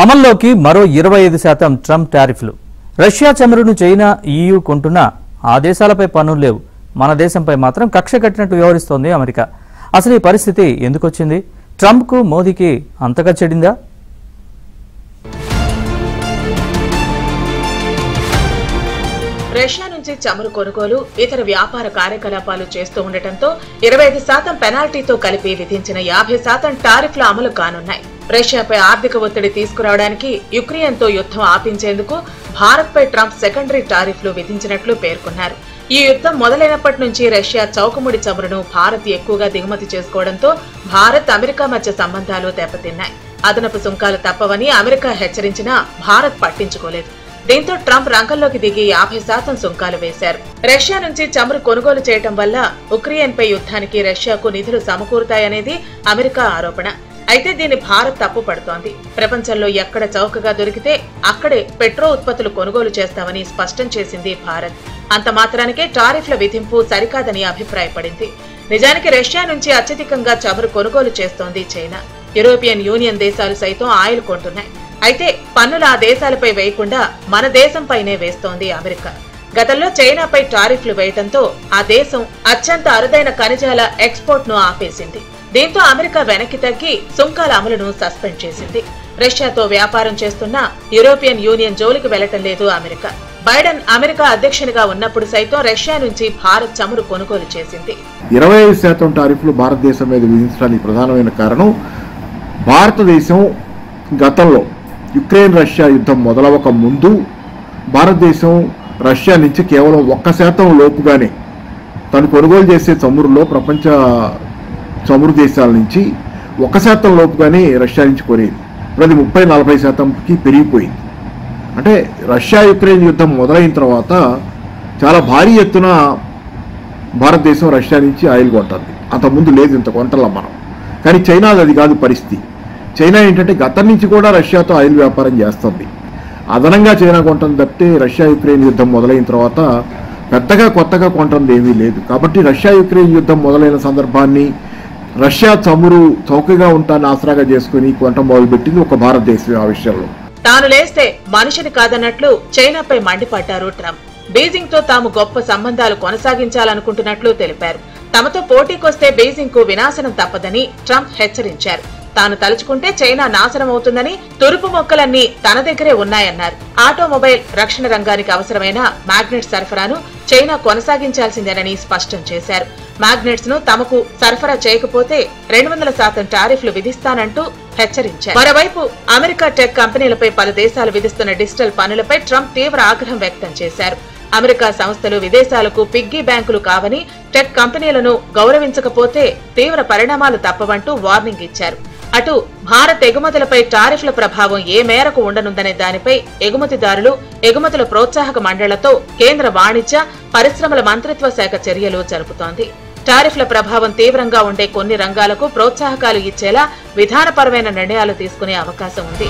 అమల్లోకి మరో 25% Trump టారిఫ్లు. Russia చమురును China, EU కొంటున్నా ఆ దేశాలపై పన్నులు లేవు. మన దేశంపై మాత్రం కక్ష కట్టినట్టు వ్యవహరిస్తోంది అమెరికా. అసలు ఈ పరిస్థితి ఎందుకొచ్చింది? ట్రంప్కు మోదీకి అంతగా చెడిందా? రష్యా నుంచి చమురు కొనుగోలు, ఇతర వ్యాపార కార్యకలాపాలు చేస్తూ ఉండటంతో 25% పెనాల్టీతో కలిపి విధించిన 50% టారిఫ్ల అమలు కానున్నాయి. రష్యాపై ఆర్థిక ఒత్తిడి తీసుకురావడానికి యుక్రెయిన్తో యుద్ధం ఆపించేందుకు భారత్పై ట్రంప్ సెకండరీ టారిఫ్లు విధించినట్లు పేర్కొన్నారు. ఈ యుద్ధం మొదలైనప్పటి నుంచి రష్యా చౌకముడి చమురును భారత్ ఎక్కువగా దిగుమతి చేసుకోవడంతో భారత్, అమెరికా మధ్య సంబంధాలు దెబ్బతిన్నాయి. అదనపు సుంకాలు తప్పవని అమెరికా హెచ్చరించినా భారత్ పట్టించుకోలేదు. దీంతో ట్రంప్ రంగంలోకి దిగి 50% సుంకాలు వేశారు. రష్యా నుంచి చమురు కొనుగోలు చేయడం వల్ల ఉక్రెయిన్పై యుద్ధానికి రష్యాకు నిధులు సమకూరుతాయనేది అమెరికా ఆరోపణ. అయితే దీన్ని భారత్ తప్పుపడుతోంది. ప్రపంచంలో ఎక్కడ చౌకగా దొరికితే అక్కడే పెట్రో ఉత్పత్తులు కొనుగోలు చేస్తామని స్పష్టం చేసింది భారత్. అంత మాత్రానికే టారిఫ్ల విధింపు సరికాదని అభిప్రాయపడింది. నిజానికి రష్యా నుంచి అత్యధికంగా చమురు కొనుగోలు చేస్తోంది చైనా. యూరోపియన్ యూనియన్ దేశాలు సైతం ఆయిల్ కొంటున్నాయి. అయితే పన్నులు ఆ దేశాలపై వేయకుండా మన దేశంపైనే వేస్తోంది అమెరికా. గతంలో చైనాపై టారిఫ్లు వేయడంతో ఆ దేశం అత్యంత అరుదైన ఖనిజాల ఎక్స్పోర్ట్ ను ఆపేసింది. దీంతో అమెరికా వెనక్కి తగ్గి సుంకాల అమలును సస్పెండ్ చేసింది. రష్యాతో వ్యాపారం చేస్తున్న యూరోపియన్ యూనియన్ జోలికి వెళ్లటం లేదు అమెరికా. బైడెన్ అమెరికా అధ్యక్షునిగా ఉన్నప్పుడు సైతం రష్యా నుంచి భారత్ చమురు కొనుగోలు చేసింది. 25% టారిఫ్లు భారతదేశం మీద విధించడానికి ప్రధానమైన కారణం, భారతదేశం గతంలో యుక్రెయిన్ రష్యా యుద్ధం మొదలవక ముందు భారతదేశం రష్యా నుంచి కేవలం 1% లోపుగానే తను కొనుగోలు చేసే చమురులో ప్రపంచ చమురు దేశాల నుంచి 1% లోపుగానే రష్యా నుంచి కొనేది. ఇప్పుడు అది 30-40%కి పెరిగిపోయింది. అంటే రష్యా యుక్రెయిన్ యుద్ధం మొదలైన తర్వాత చాలా భారీ ఎత్తున భారతదేశం రష్యా నుంచి ఆయిల్ కొంటుంది. అంతకుముందు లేదు, ఇంత కొంటలం మనం. కానీ చైనాది అది కాదు పరిస్థితి. చైనా ఏంటంటే గతం నుంచి కూడా రష్యాతో ఆయిల్ వ్యాపారం చేస్తుంది. అదనంగా చైనా కొంటుంది తప్పితే రష్యా యుక్రెయిన్ యుద్ధం మొదలైన తర్వాత పెద్దగా కొత్తగా కొంటుంది ఏమీ లేదు. కాబట్టి రష్యా యుక్రెయిన్ యుద్ధం మొదలైన సందర్భాన్ని రష్యా చమురు చౌకగా ఉంటాన్ని ఆసరాగా చేసుకుని కొంట మొదలుపెట్టింది ఒక భారతదేశం. ఆ విషయంలో తాను లేస్తే మనిషిని కాదన్నట్లు చైనాపై మండిపడ్డారు ట్రంప్. బీజింగ్ తో తాము గొప్ప సంబంధాలు కొనసాగించాలనుకుంటున్నట్లు తెలిపారు. తమతో పోటీకొస్తే బీజింగ్ కు వినాశనం తప్పదని ట్రంప్ హెచ్చరించారు. తాను తలుచుకుంటే చైనా నాశనం అవుతుందని, తురుపు మొక్కలన్నీ తన దగ్గరే ఉన్నాయన్నారు. ఆటోమొబైల్ రక్షణ రంగానికి అవసరమైన మ్యాగ్నెట్ సరఫరాను చైనా కొనసాగించాల్సిందేనని స్పష్టం చేశారు. మ్యాగ్నెట్స్ ను తమకు సరఫరా చేయకపోతే 200% టారిఫ్లు విధిస్తానంటూ హెచ్చరించారు. మరోవైపు అమెరికా టెక్ కంపెనీలపై పలు దేశాలు విధిస్తున్న డిజిటల్ పన్నులపై ట్రంప్ తీవ్ర ఆగ్రహం వ్యక్తం చేశారు. అమెరికా సంస్థలు విదేశాలకు పిగ్గీ బ్యాంకులు కావని, టెక్ కంపెనీలను గౌరవించకపోతే తీవ్ర పరిణామాలు తప్పవంటూ వార్నింగ్ ఇచ్చారు. అటు భారత్ ఎగుమతులపై టారిఫ్ల ప్రభావం ఏ మేరకు ఉండనుందనే దానిపై ఎగుమతిదారులు, ఎగుమతుల ప్రోత్సాహక మండళ్లతో కేంద్ర వాణిజ్య, పరిశ్రమల మంత్రిత్వ శాఖ చర్యలు జరుపుతోంది. టారిఫ్ల ప్రభావం తీవ్రంగా ఉండే కొన్ని రంగాలకు ప్రోత్సాహకాలు ఇచ్చేలా విధానపరమైన నిర్ణయాలు తీసుకునే అవకాశం ఉంది.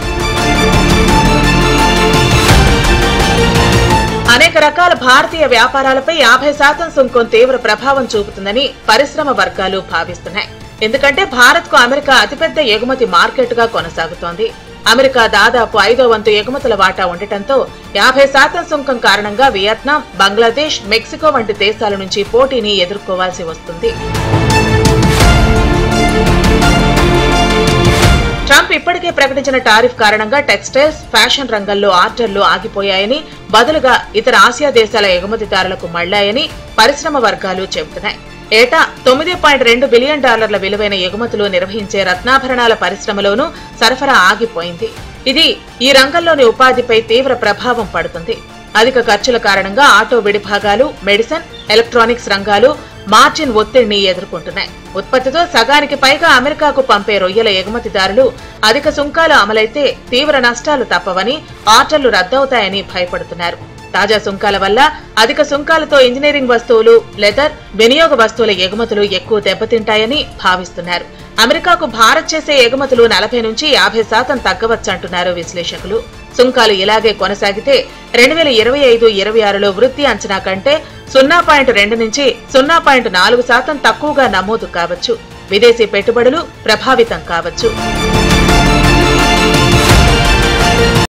అనేక రకాల భారతీయ వ్యాపారాలపై 50% సుంకం తీవ్ర ప్రభావం చూపుతుందని పరిశ్రమ వర్గాలు భావిస్తున్నాయి. ఎందుకంటే భారత్ కు అమెరికా అతిపెద్ద ఎగుమతి మార్కెట్ గా కొనసాగుతోంది. అమెరికా దాదాపు 5వ వంతు ఎగుమతుల వాటా ఉండటంతో 50% సుంకం కారణంగా వియత్నాం, బంగ్లాదేశ్, మెక్సికో వంటి దేశాల నుంచి పోటీని ఎదుర్కోవాల్సి వస్తుంది. ట్రంప్ ఇప్పటికే ప్రకటించిన టారిఫ్ కారణంగా టెక్స్టైల్స్, ఫ్యాషన్ రంగంలో ఆర్డర్లు ఆగిపోయాయని, బదులుగా ఇతర ఆసియా దేశాల ఎగుమతిదారులకు మళ్లాయని పరిశ్రమ వర్గాలు చెబుతున్నాయి. ఏటా $9.2 బిలియన్ విలువైన ఎగుమతులు నిర్వహించే రత్నాభరణాల పరిశ్రమలోనూ సరఫరా ఆగిపోయింది. ఇది ఈ రంగంలోని ఉపాధిపై తీవ్ర ప్రభావం పడుతుంది. అధిక ఖర్చుల కారణంగా ఆటో విడిభాగాలు, మెడిసిన్, ఎలక్ట్రానిక్స్ రంగాలు మార్జిన్ ఒత్తిడిని ఎదుర్కొంటున్నాయి. ఉత్పత్తితో సగానికి పైగా అమెరికాకు పంపే రొయ్యల ఎగుమతిదారులు అధిక సుంకాలు అమలైతే తీవ్ర నష్టాలు తప్పవని, ఆర్డర్లు రద్దవుతాయని భయపడుతున్నారు. తాజా సుంకాల వల్ల అధిక సుంకాలతో ఇంజనీరింగ్ వస్తువులు, లెదర్, వినియోగ వస్తువుల ఎగుమతులు ఎక్కువ దెబ్బతింటాయని భావిస్తున్నారు. అమెరికాకు భారత్ చేసే ఎగుమతులు 40 నుంచి 50% తగ్గవచ్చంటున్నారు విశ్లేషకులు. సుంకాలు ఇలాగే కొనసాగితే 2025-26లో వృద్ధి అంచనా కంటే 0.2 నుంచి 0.4% తక్కువగా నమోదు కావచ్చు. విదేశీ పెట్టుబడులు ప్రభావితం కావచ్చు.